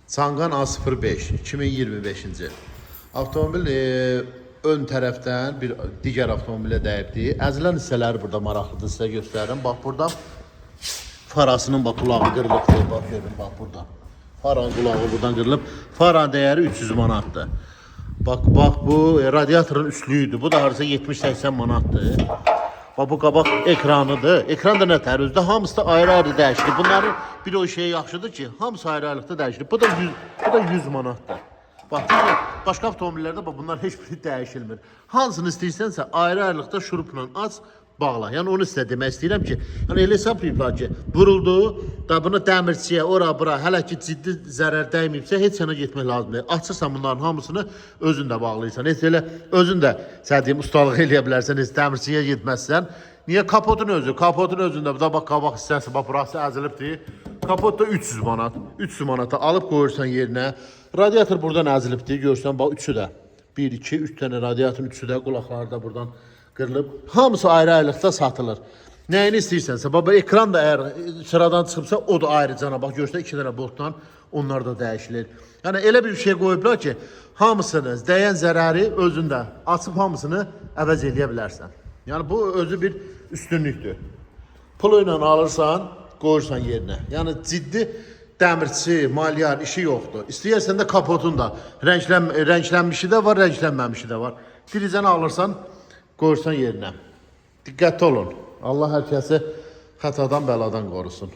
Çangan A05 2025-ci. Avtomobil ön tərəfdən bir digər avtomobilə dəyibdir. Əzilən hissələri burada maraqlıdır, sizə göstərirəm. Bax burada farasının qulağı qırılıbdır. Bax görün, bax burada. Faranın qulağı buradan qırılıb. Faranın dəyəri 300 manatdır. Bax bu radiatorun üstlüyüdür. Bu da harca 70-80 manatdır. Bax bu qabaq ekranıdır. Ekran da nə tər özdə hamısı da ayrı-ayrı dəyişilir. Bunların bir o şey yaxşıdır ki, hamısı ayrı-ayrılıqda dəyişilir. Bu da 100 manatdır. Bax, başqa avtomobillərdə bunlar heç biri dəyişilmir. Hansını istəyirsənsə ayrı-ayrılıqda şurupla aç, bağla. Yəni onu sizə demək istəyirəm ki, yəni elə hesablayıblar ki, vuruldu, da bunu dəmirçiyə, ora bura, hələ ki ciddi zərər dəyməyibsə, heç yana getmək lazımdır. Açırsan bunların hamısını özün də bağlayırsan. Heç elə özün də sədiyim ustalıq eləyə bilərsən, heç dəmirçiyə getməzsən. Niyə? Kapotun özü, kapotun özündə, bu da bax qabaq hissəsi, bax burası əzilibdir. Kapot da 300 manat, 300 manata alıb qoyursan yerinə. Radiator buradan əzilibdir, görürsən, bax üçü də. 1, 2, 3 dənə radiatorun üçü də, qulaqları da buradan qırılıb. Hamısı ayrı-ayrılıqda satılır. Nəyini istəyirsənsə, bax ekran da əgər sıradan çıxıbsa, o da ayrı cana. Bax görürsən, 2 dənə boltdan onlar da dəyişilir. Yəni elə bir şey qoyublar ki, hamısını dəyən zərəri özündə açıb hamısını əvəz eləyə bilərsən. Yəni bu özü bir üstünlükdür. Pulu ilə alırsan, qoyursan yerinə. Yəni ciddi dəmirçi, malyar işi yoxdur. İstəyirsən də kapotun da rənglənmişi də var, rənglənməmişi də var. Diricəni alırsan, qoyursan yerinə. Diqqətli olun. Allah hər kəsi xətadan, bəladan qorusun.